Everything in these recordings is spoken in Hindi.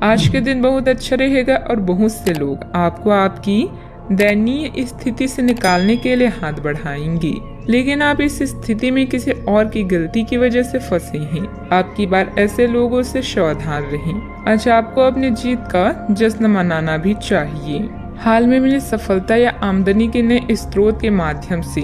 आज के दिन बहुत अच्छा रहेगा और बहुत से लोग आपको आपकी दयनीय स्थिति से निकालने के लिए हाथ बढ़ाएंगे, लेकिन आप इस स्थिति में किसी और की गलती की वजह से फंसे हैं। आपकी बार ऐसे लोगों से सावधान रहें। आज आपको अपनी जीत का जश्न मनाना भी चाहिए। हाल में मिली सफलता या आमदनी के नए स्रोत के माध्यम से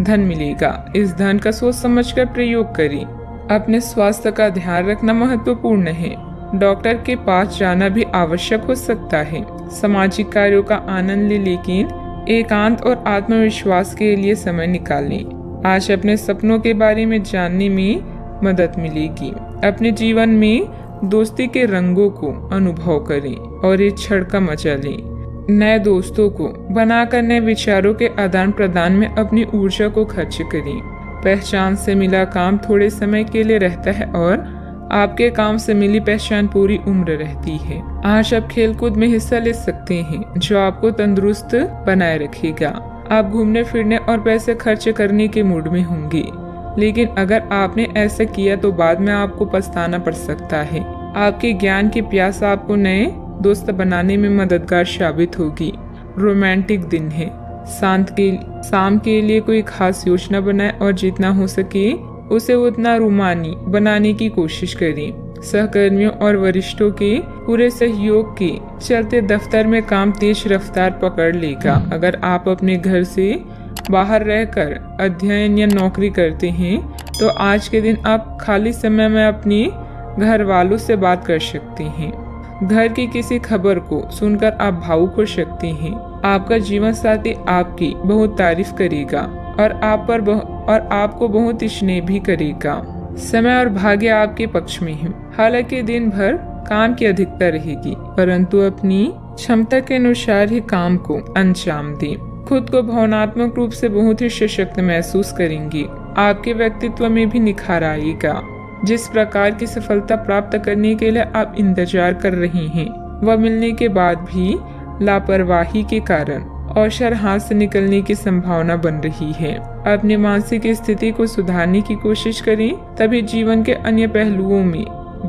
धन मिलेगा। इस धन का सोच समझकर प्रयोग करें। अपने स्वास्थ्य का ध्यान रखना महत्वपूर्ण है। डॉक्टर के पास जाना भी आवश्यक हो सकता है। सामाजिक कार्यों का आनंद लें, लेकिन एकांत और आत्मविश्वास के लिए समय निकालें। आज अपने सपनों के बारे में जानने में मदद मिलेगी। अपने जीवन में दोस्ती के रंगों को अनुभव करें और इस क्षण का मजा लें। नए दोस्तों को बनाकर नए विचारों के आदान प्रदान में अपनी ऊर्जा को खर्च करें। पहचान से मिला काम थोड़े समय के लिए रहता है और आपके काम से मिली पहचान पूरी उम्र रहती है। आज आप खेलकूद में हिस्सा ले सकते हैं, जो आपको तंदुरुस्त बनाए रखेगा। आप घूमने फिरने और पैसे खर्च करने के मूड में होंगे, लेकिन अगर आपने ऐसा किया तो बाद में आपको पछताना पड़ सकता है। आपके ज्ञान की प्यास आपको नए दोस्त बनाने में मददगार साबित होगी। रोमांटिक दिन है। शाम के लिए कोई खास योजना बनाएं और जितना हो सके उसे उतना रोमानी बनाने की कोशिश करें। सहकर्मियों और वरिष्ठों के पूरे सहयोग के चलते दफ्तर में काम तेज रफ्तार पकड़ लेगा। अगर आप अपने घर से बाहर रहकर अध्ययन या नौकरी करते हैं तो आज के दिन आप खाली समय में अपने घर वालों से बात कर सकते हैं। घर की किसी खबर को सुनकर आप भावुक हो सकते हैं। आपका जीवन साथी आपकी बहुत तारीफ करेगा और आपको बहुत स्नेह भी करेगा। समय और भाग्य आपके पक्ष में है। हालांकि दिन भर काम की अधिकता रहेगी, परंतु अपनी क्षमता के अनुसार ही काम को अंजाम दें। खुद को भावनात्मक रूप से बहुत ही सशक्त महसूस करेंगे। आपके व्यक्तित्व में भी निखार आएगा। जिस प्रकार की सफलता प्राप्त करने के लिए आप इंतजार कर रहे हैं, वह मिलने के बाद भी लापरवाही के कारण अवसर हाथ से निकलने की संभावना बन रही है। अपनी मानसिक स्थिति को सुधारने की कोशिश करें, तभी जीवन के अन्य पहलुओं में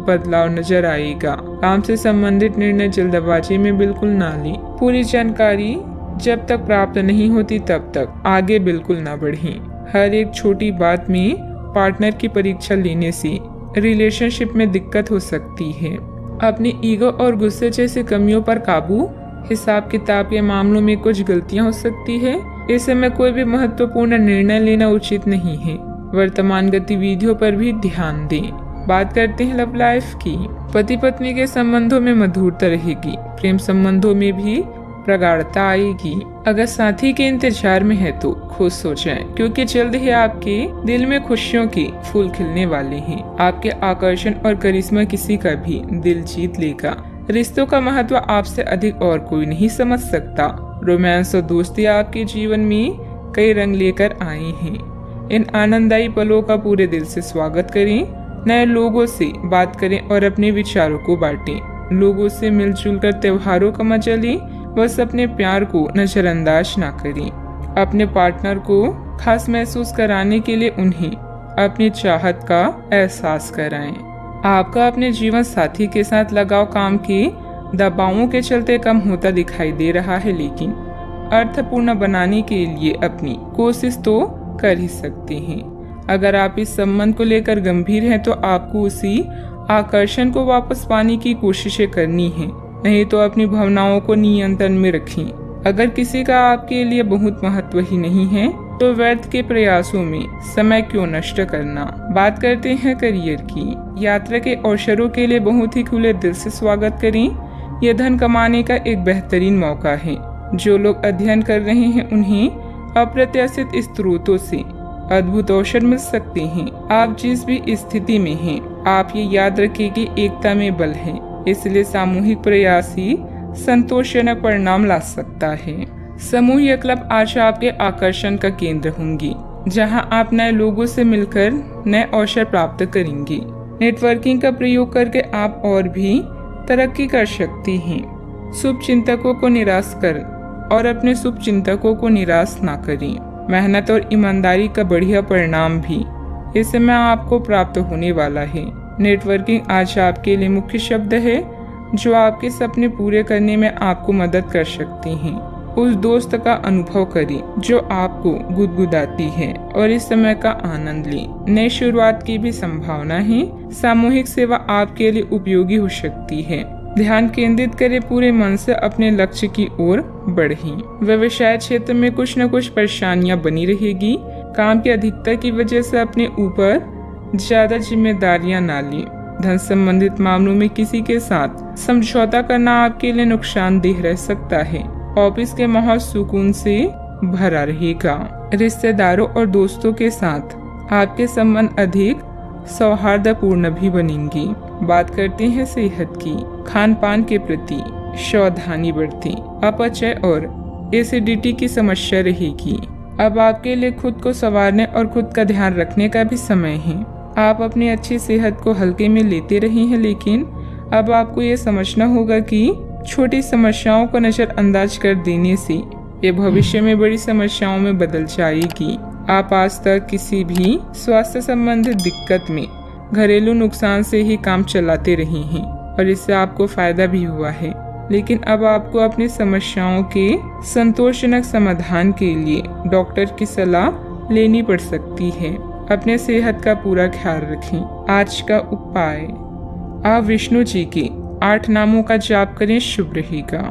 बदलाव नजर आएगा। काम से संबंधित निर्णय जल्दबाजी में बिल्कुल ना लें। पूरी जानकारी जब तक प्राप्त नहीं होती तब तक आगे बिल्कुल ना बढ़ें। हर एक छोटी बात में पार्टनर की परीक्षा लेने से रिलेशनशिप में दिक्कत हो सकती है। अपनी ईगो और गुस्से जैसी कमियों पर काबू। हिसाब किताब के मामलों में कुछ गलतियां हो सकती है। इस समय कोई भी महत्वपूर्ण निर्णय लेना उचित नहीं है। वर्तमान गतिविधियों पर भी ध्यान दें। बात करते हैं लव लाइफ की। पति पत्नी के संबंधों में मधुरता रहेगी। प्रेम संबंधों में भी प्रगाढ़ता आएगी। अगर साथी के इंतजार में है तो खुश हो जाएं, क्योंकि जल्द ही आपके दिल में खुशियों के फूल खिलने वाले हैं। आपके आकर्षण और करिश्मा किसी का भी दिल जीत लेगा। रिश्तों का महत्व आपसे अधिक और कोई नहीं समझ सकता। रोमांस और दोस्ती आपके जीवन में कई रंग लेकर आए हैं। इन आनंददायी पलों का पूरे दिल से स्वागत करें। नए लोगों से बात करें और अपने विचारों को बांटें। लोगों से मिलजुल कर त्योहारों का मजा लें। बस अपने प्यार को नजरअंदाज ना करें। अपने पार्टनर को खास महसूस कराने के लिए उन्हें अपनी चाहत का एहसास कराएं। आपका अपने जीवन साथी के साथ लगाव काम के दबावों के चलते कम होता दिखाई दे रहा है, लेकिन अर्थपूर्ण बनाने के लिए अपनी कोशिश तो कर ही सकते हैं। अगर आप इस संबंध को लेकर गंभीर हैं तो आपको उसी आकर्षण को वापस पाने की कोशिशें करनी है, नहीं तो अपनी भावनाओं को नियंत्रण में रखें। अगर किसी का आपके लिए बहुत महत्व ही नहीं है तो व्यर्थ के प्रयासों में समय क्यों नष्ट करना। बात करते हैं करियर की। यात्रा के अवसरों के लिए बहुत ही खुले दिल से स्वागत करें। यह धन कमाने का एक बेहतरीन मौका है। जो लोग अध्ययन कर रहे हैं उन्हें अप्रत्याशित स्रोतों से अद्भुत अवसर मिल सकते हैं। आप जिस भी स्थिति में हैं, आप ये याद रखें कि एकता में बल है, इसलिए सामूहिक प्रयास ही संतोषजनक परिणाम ला सकता है। समूह क्लब आज आपके आकर्षण का केंद्र होंगी, जहां आप नए लोगों से मिलकर नए अवसर प्राप्त करेंगे। नेटवर्किंग का प्रयोग करके आप और भी तरक्की कर सकते हैं। शुभ चिंतकों को निराश कर और अपने शुभ चिंतकों को निराश ना करें। मेहनत और ईमानदारी का बढ़िया परिणाम भी इस समय आपको प्राप्त होने वाला है। नेटवर्किंग आज आपके लिए मुख्य शब्द है। जो आपके सपने पूरे करने में आपको मदद कर सकती हैं। उस दोस्त का अनुभव करें जो आपको गुदगुदाती है और इस समय का आनंद लें। नई शुरुआत की भी संभावना है। सामूहिक सेवा आपके लिए उपयोगी हो सकती है। ध्यान केंद्रित करें, पूरे मन से अपने लक्ष्य की ओर बढ़ें। व्यवसाय क्षेत्र में कुछ न कुछ परेशानियां बनी रहेगी। काम की अधिकता की वजह से अपने ऊपर ज्यादा जिम्मेदारियां ना लें। धन संबंधित मामलों में किसी के साथ समझौता करना आपके लिए नुकसानदेह रह सकता है। ऑफिस के माहौल सुकून से भरा रहेगा। रिश्तेदारों और दोस्तों के साथ आपके संबंध अधिक सौहार्दपूर्ण भी बनेंगे। बात करते हैं सेहत की। खान पान के प्रति सावधानी बरतें। अपचय और एसिडिटी की समस्या रहेगी। अब आपके लिए खुद को संवारने और खुद का ध्यान रखने का भी समय है। आप अपनी अच्छी सेहत को हल्के में लेते रहे हैं, लेकिन अब आपको ये समझना होगा कि छोटी समस्याओं को नजरअंदाज कर देने से ये भविष्य में बड़ी समस्याओं में बदल जाएगी। आप आज तक किसी भी स्वास्थ्य संबंधित दिक्कत में घरेलू नुकसान से ही काम चलाते रहे हैं और इससे आपको फायदा भी हुआ है, लेकिन अब आपको अपनी समस्याओं के संतोषजनक समाधान के लिए डॉक्टर की सलाह लेनी पड़ सकती है। अपने सेहत का पूरा ख्याल रखें। आज का उपाय, आप विष्णु जी के 8 नामों का जाप करें, शुभ रहेगा।